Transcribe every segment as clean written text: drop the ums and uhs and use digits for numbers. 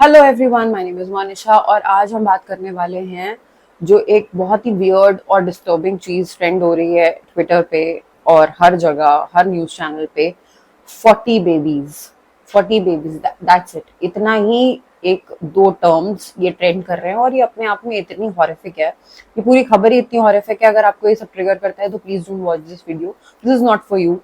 Hello everyone, my name is Monisha और आज हम बात करने वाले हैं जो एक बहुत ही वियर्ड और डिस्टर्बिंग चीज ट्रेंड हो रही है ट्विटर पे और हर जगह, हर न्यूज चैनल पे। 40 बेबीज, 40 बेबीज, दैट्स इट। इतना ही एक दो टर्म्स ये ट्रेंड कर रहे हैं और ये अपने आप में इतनी हॉरिफिक है। ये पूरी खबर ही इतनी हॉरिफिक है। अगर आपको ये सब ट्रिगर करता है तो please don't watch this video, this is not for you,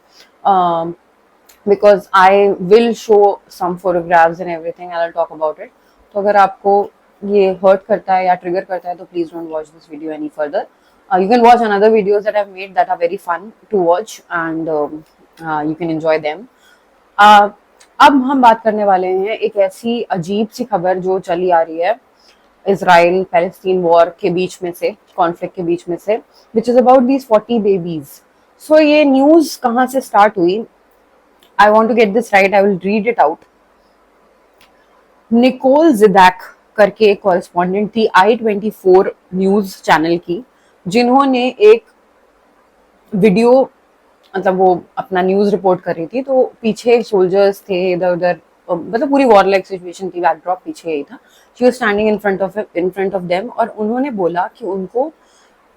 because I will show some photographs and everything and I'll talk about it. तो अगर आपको ये hurt करता है या trigger करता है तो please don't watch this video any further. You can watch another videos that I've made that are very fun to watch and you can enjoy them. अब हम बात करने वाले हैं एक ऐसी अजीब सी खबर जो चली आ रही है इसराइल पैलेस्टीन वॉर के बीच में से, कॉन्फ्लिक्ट के बीच में से, which is about these 40 babies. So ये न्यूज कहाँ से स्टार्ट हुई? I want to get this right. I will read it out. Nicole जिदैक करके एक कॉरेस्पॉन्डेंट थी I-24 न्यूज चैनल की, जिन्होंने एक वीडियो, मतलब वो अपना न्यूज रिपोर्ट कर रही थी तो पीछे सोल्जर्स थे इधर उधर, मतलब पूरी वॉर लाइक सिचुएशन थी, बैकड्रॉप पीछे यही था। She was standing in front of them और उन्होंने बोला कि उनको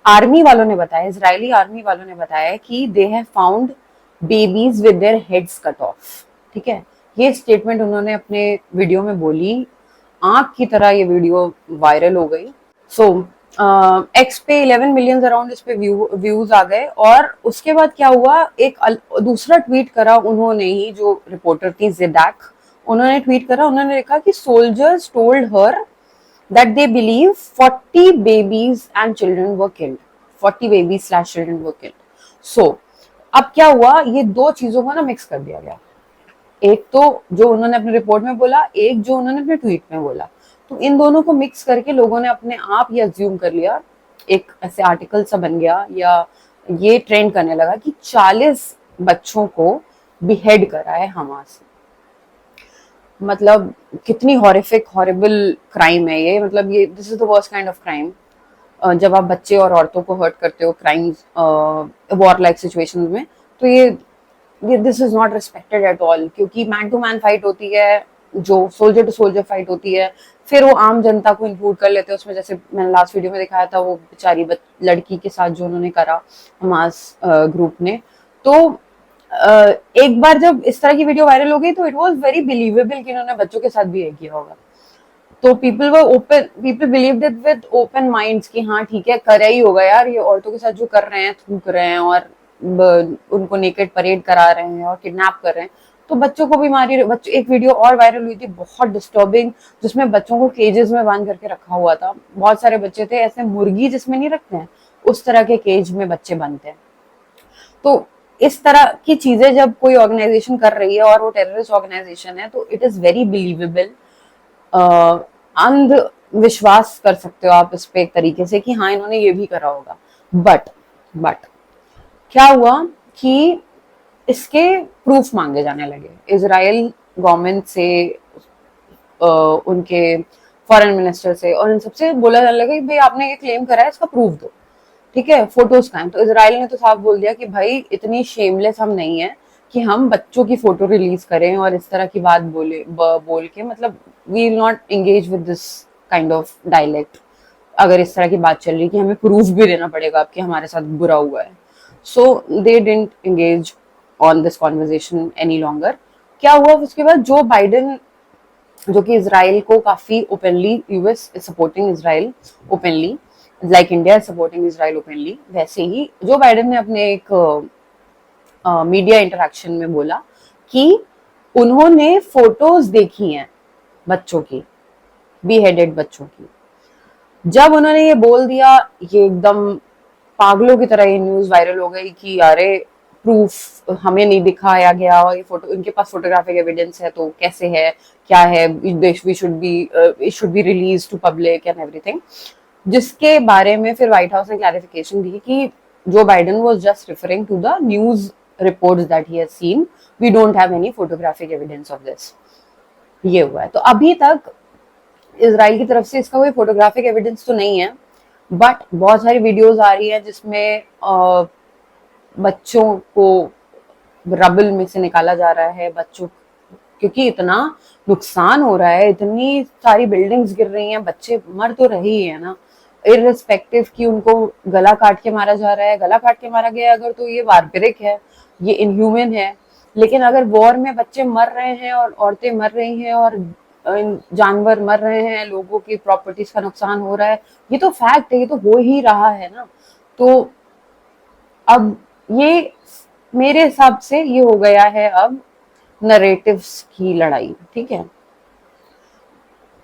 आर्मी वालों ने बताया, इजरायली आर्मी वालों ने बताया कि they have found babies with their heads cut off. ठीक है, ये स्टेटमेंट उन्होंने अपने वीडियो में बोली। आंख की तरह ये वीडियो वायरल हो गई। सो एक्स पे 11 मिलियन अराउंड इस पे व्यूज आ गए। और उसके बाद क्या हुआ, एक दूसरा ट्वीट करा उन्होंने ही, जो रिपोर्टर थी जिदैक, उन्होंने ट्वीट करा। उन्होंने लिखा कि soldiers told her that they believe 40 babies and children were killed. 40 babies / children were killed. So, अब क्या हुआ, ये दो चीजों को ना मिक्स कर दिया गया। एक तो जो उन्होंने अपने रिपोर्ट में बोला, एक जो उन्होंने अपने ट्वीट में बोला। तो इन दोनों को मिक्स करके लोगों ने अपने आप ये अज्यूम कर लिया, एक ऐसे आर्टिकल सा बन गया या ये ट्रेंड करने लगा कि 40 बच्चों को बिहेड करा है हमास। मतलब कितनी हॉरिफिक हॉरिबल क्राइम है ये। मतलब ये this is the worst kind of crime. जब आप बच्चे और औरतों को हर्ट करते हो क्राइम्स वॉर लाइक सिचुएशंस में, तो ये this is not respected at all. क्योंकि मैन टू मैन फाइट होती है, जो सोल्जर टू सोल्जर फाइट होती है, फिर वो आम जनता को इंक्लूड कर लेते हैं उसमें। जैसे मैंने लास्ट वीडियो में दिखाया था वो बेचारी लड़की के साथ जो उन्होंने करा हमास ग्रुप ने। तो एक बार जब इस तरह की वीडियो वायरल हो गई तो इट वाज वेरी बिलीवेबल कि इन्होंने बच्चों के साथ भी ये किया होगा। तो people believed it with open minds कि हाँ ठीक है, कर ही होगा यार, ये औरतों के साथ जो कर रहे हैं, थूक रहे हैं और उनको नेकेड परेड करा रहे हैं और किडनैप कर रहे हैं, तो बच्चों को भी मारी। एक वीडियो और वायरल हुई थी बहुत डिस्टर्बिंग, जिसमें बच्चों को केजेस में बांध करके रखा हुआ था। बहुत सारे बच्चे थे, ऐसे मुर्गी जिसमें नहीं रखते हैं उस तरह के केज में बच्चे बनते हैं। तो इस तरह की चीजें जब कोई ऑर्गेनाइजेशन कर रही है और वो ऑर्गेनाइजेशन है, तो इट इज वेरी बिलीवेबल। अंधविश्वास कर सकते हो आप इस पे एक तरीके से कि हाँ इन्होंने ये भी करा होगा। बट क्या हुआ कि इसके प्रूफ मांगे जाने लगे इजराइल गवर्नमेंट से, उनके फॉरेन मिनिस्टर से, और इन सबसे बोला जाने लगा कि भाई आपने ये क्लेम करा है, इसका प्रूफ दो। ठीक है, फोटोज का है। तो इजराइल ने तो साफ बोल दिया कि भाई इतनी शेमलेस हम नहीं है कि हम बच्चों की फोटो रिलीज करें और इस तरह की बात बोल के, मतलब we will not engage with this kind of dialect. अगर इस तरह की बात चल रही है कि हमें प्रूफ भी देना पड़ेगा आपके हमारे साथ बुरा हुआ है, so they didn't engage on this conversation any longer. क्या हुआ उसके बाद, जो बाइडेन, जो कि इजराइल को काफी openly, US is supporting Israel openly, like India is supporting Israel openly, वैसे ही जो बाइडेन ने अपने एक मीडिया इंटरेक्शन में बोला कि उन्होंने फोटोज देखी हैं बच्चों की, बीहेडेड बच्चों की। जब उन्होंने ये बोल दिया, ये एकदम पागलों की तरह ये न्यूज वायरल हो गई कि अरे प्रूफ हमें नहीं दिखाया गया और ये फोटो, इनके पास फोटोग्राफिक एविडेंस है तो कैसे है, क्या है, we should be, it should be release to public and everything. जिसके बारे में फिर व्हाइट हाउस ने क्लैरिफिकेशन दी कि Joe Biden was just referring to the news reports that he has seen, we don't have any photographic evidence of this. ये हुआ है। तो अभी तक इजराइल की तरफ से इसका कोई फोटोग्राफिक एविडेंस तो नहीं है, बट बहुत सारी वीडियोस आ रही है जिसमें बच्चों को रबल में से निकाला जा रहा है, बच्चों क्योंकि इतना नुकसान हो रहा है, इतनी सारी बिल्डिंग्स गिर रही हैं, बच्चे मर तो रहे ही है ना, इररिस्पेक्टिव कि उनको गला काट के मारा जा रहा है, गला काट के मारा गया अगर तो ये बारबरिक है, ये इनह्यूमन है। लेकिन अगर वॉर में बच्चे मर रहे हैं और औरतें मर रही हैं और जानवर मर रहे हैं, लोगों की प्रॉपर्टीज का नुकसान हो रहा है, ये तो फैक्ट है, ये तो हो ही रहा है ना। तो अब ये मेरे हिसाब से ये हो गया है अब नरेटिव्स की लड़ाई, ठीक है।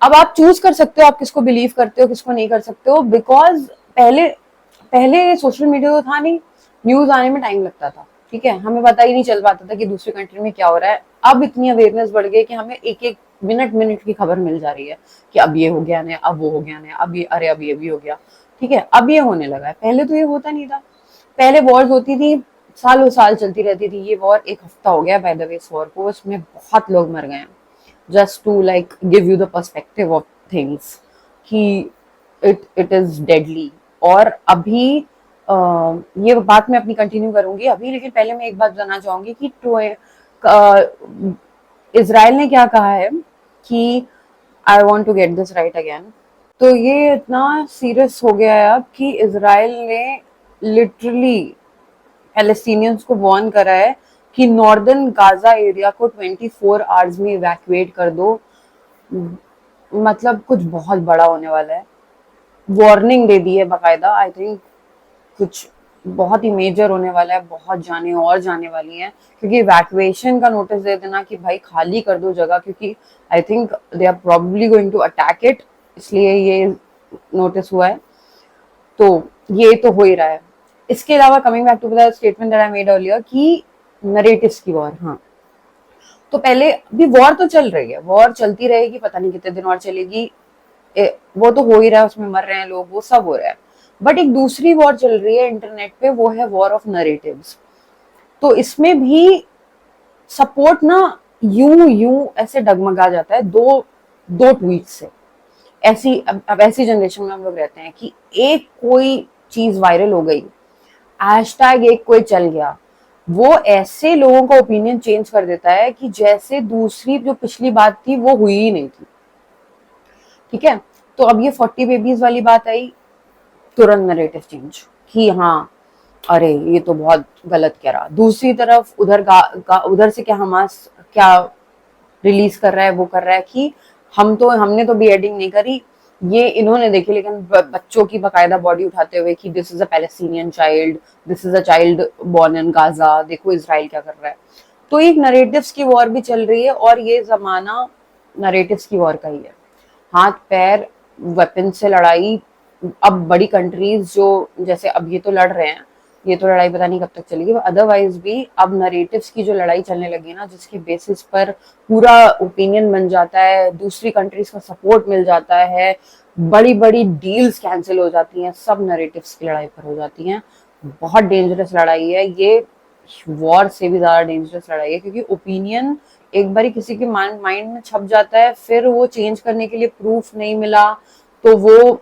अब आप चूज कर सकते हो आप किसको बिलीव करते हो, किसको नहीं कर सकते हो, बिकॉज पहले पहले सोशल मीडिया तो था नहीं, न्यूज आने में टाइम लगता था, ठीक है, हमें पता ही नहीं चल पाता था कि दूसरी कंट्री में क्या हो रहा है। अब इतनी अवेयरनेस बढ़ गई कि हमें एक एक मिनट मिनट की खबर मिल जा रही है कि अब ये हो गया ना, अब वो हो गया ना, अब ये, अरे अब ये भी हो गया, ठीक है, अब ये होने लगा है, पहले तो ये होता नहीं था। पहले वॉर्स होती थी, सालों साल चलती रहती थी, ये वॉर एक हफ्ता हो गया बाय द वे इस वॉर को, इसमें बहुत लोग मर गए हैं। Just to like give you the perspective of things कि it is deadly। और अभी ये बात मैं अपनी कंटिन्यू करूंगी अभी, लेकिन पहले मैं एक बात जानना चाहूंगी कि इजराइल ने क्या कहा है कि I want to get this right again. तो ये इतना सीरियस हो गया है अब कि इजराइल ने लिटरली पैलेस्टीनियंस को वार्न करा है कि नॉर्दर्न गाजा एरिया को 24 आवर्स में इवैक्यूएट कर दो। मतलब कुछ बहुत बड़ा होने वाला है, वार्निंग दे दी है बाकायदा। आई थिंक कुछ बहुत ही मेजर होने वाला है, बहुत जाने और जाने वाली हैं, क्योंकि इवैक्यूएशन का नोटिस दे देना कि भाई खाली कर दो जगह, क्योंकि I think they are probably going to attack it, इसलिए ये नोटिस हुआ है। तो ये तो हो ही रहा है। इसके अलावा coming back to the statement that I made earlier कि नरेटिव्स की वॉर, हाँ, तो पहले अभी वॉर तो चल रही है, वॉर चलती रहेगी, पता नहीं कितने दिन और चलेगी, वो तो हो ही रहा है, उसमें मर रहे हैं लोग, वो सब हो रहा है। बट एक दूसरी वॉर चल रही है इंटरनेट पे, वो है वॉर ऑफ नरेटिव्स। तो इसमें भी सपोर्ट ना यूं यूं ऐसे डगमगा जाता है दो दो ट्वीट से। ऐसी अब ऐसी जनरेशन में हम लोग रहते हैं कि एक कोई चीज वायरल हो गई, हैशटैग एक कोई चल गया, वो ऐसे लोगों का ओपिनियन चेंज कर देता है कि जैसे दूसरी जो पिछली बात थी वो हुई ही नहीं थी, ठीक है। तो अब ये 40 बेबीज वाली बात आई, तुरंत नरेटिव चेंज कि हाँ अरे ये तो बहुत गलत कह रहा। दूसरी तरफ उधर से क्या हमास क्या रिलीज कर रहा है, वो कर रहा है कि हमने तो बीएडिंग नहीं करी, ये इन्होंने देखी, लेकिन बच्चों की बकायदा बॉडी उठाते हुए कि this is a Palestinian child, this is a child born in Gaza, देखो इसराइल क्या कर रहा है। तो एक नरेटिव्स की वॉर भी चल रही है, और ये जमाना नरेटिव्स की वॉर का ही है। हाथ पैर वेपन से लड़ाई। अब बड़ी कंट्रीज जो जैसे अब ये तो लड़ रहे हैं, ये तो लड़ाई पता नहीं कब तक चलेगी, अदरवाइज भी अब नरेटिव्स की जो लड़ाई चलने लगी ना, जिसके बेसिस पर पूरा ओपिनियन बन जाता है, दूसरी कंट्रीज का सपोर्ट मिल जाता है, बड़ी बड़ी डील्स कैंसिल हो जाती हैं, सब नरेटिव्स की लड़ाई पर हो जाती हैं। बहुत डेंजरस लड़ाई है ये, वॉर से भी ज्यादा डेंजरस लड़ाई है, क्योंकि ओपिनियन एक बार किसी के माइंड में छप जाता है, फिर वो चेंज करने के लिए प्रूफ नहीं मिला, तो वो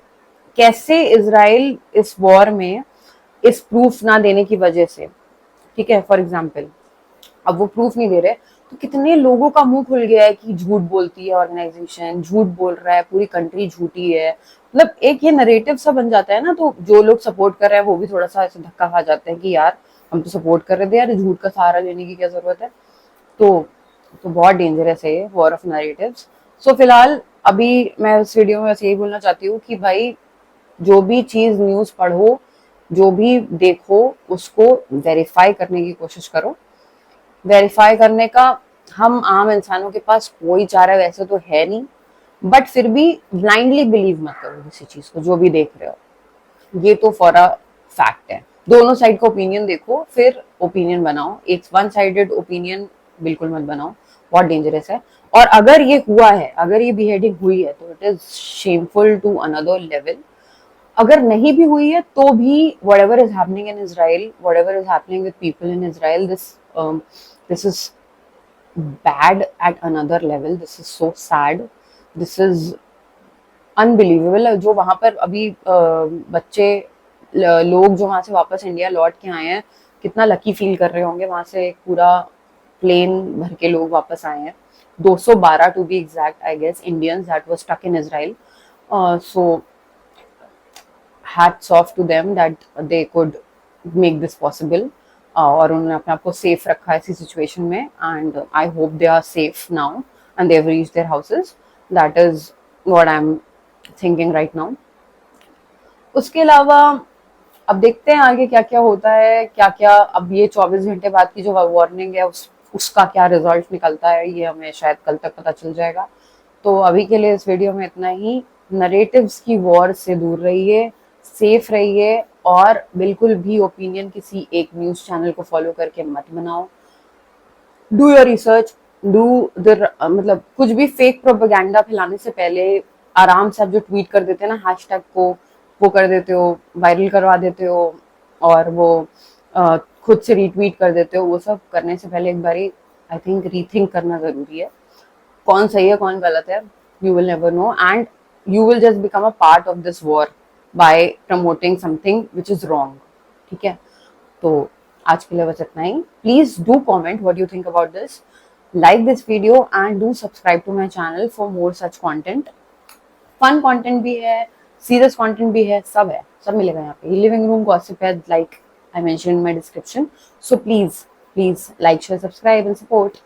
कैसे इजराइल इस वॉर में इस प्रूफ ना देने की वजह से, ठीक है, फॉर एग्जाम्पल अब वो प्रूफ नहीं दे रहे, तो कितने लोगों का मुंह खुल गया है कि झूठ बोलती है ऑर्गेनाइजेशन, झूठ बोल रहा है, पूरी कंट्री झूठी है। मतलब एक ये नरेटिव सा बन जाता है ना, तो जो लोग सपोर्ट कर रहे हैं वो भी थोड़ा सा ऐसे धक्का खा जाते हैं कि यार हम तो सपोर्ट कर रहे थे, यार झूठ का सहारा लेने की क्या जरूरत है। तो बहुत डेंजरस है ये वॉर ऑफ नरेटिव्स। सो फिलहाल अभी मैं इस वीडियो में बस यही बोलना चाहती हूँ कि भाई जो भी चीज न्यूज पढ़ो, जो भी देखो, उसको वेरीफाई करने की कोशिश करो। वेरीफाई करने का हम आम इंसानों के पास कोई चारा वैसे तो है नहीं, बट फिर भी ब्लाइंडली बिलीव मत करो किसी चीज को, जो भी देख रहे हो, ये तो फॉर अ फैक्ट है। दोनों साइड का ओपिनियन देखो, फिर ओपिनियन बनाओ, एक वन साइडेड ओपिनियन बिल्कुल मत बनाओ, बहुत डेंजरस है। और अगर ये हुआ है, अगर ये बिहेडिंग हुई है, तो it is shameful to another level. अगर नहीं भी हुई है तो भी whatever is happening in Israel, whatever is happening with people in Israel, this is bad at another level, this is so sad, this is unbelievable. जो वहां पर अभी बच्चे लोग जो वहां से वापस इंडिया लौट के आए हैं, कितना लकी फील कर रहे होंगे, वहां से एक पूरा प्लेन भर के लोग वापस आए हैं, 212 to be exact, I guess, Indians that were stuck in Israel. So hats off to them that they could make this possible. और उन्होंने अपने आप को सेफ रखा ऐसी सिचुएशन में, and I hope they are safe now and they have reached their houses. That is what I am thinking right now. उसके अलावा अब देखते हैं आगे क्या क्या होता है, क्या क्या अब ये 24 घंटे बाद की जो वार्निंग है उसका क्या रिजल्ट निकलता है, ये हमें शायद कल तक पता चल जाएगा. तो अभी के लिए इस वीडियो में इतना ही. नरेटिव्स की वॉर से दूर रहिए, सेफ रहिए, और बिल्कुल भी ओपिनियन किसी एक न्यूज चैनल को फॉलो करके मत बनाओ. Do your research, do the मतलब कुछ भी फेक प्रोपेगेंडा फैलाने से पहले आराम से आप जो ट्वीट कर देते हैं ना हैशटैग को, वो कर देते हो, वायरल करवा देते हो, और वो खुद से रीट्वीट कर देते हो. वो सब करने से पहले एक बारी आई थिंक रीथिंक करना जरूरी है. कौन सही है कौन गलत है, you will never know, and you will just become a part of this war by promoting something which is wrong. ठीक है, तो आज के लिए बस इतना ही. Please do comment what you think about this, like this video and do subscribe to my channel for more such content. Fun content भी है, सीरियस कंटेंट भी है, सब मिलेगा यहाँ पे. लिविंग रूम गॉसिप है, like I mentioned in my description. So please like, share, subscribe and support.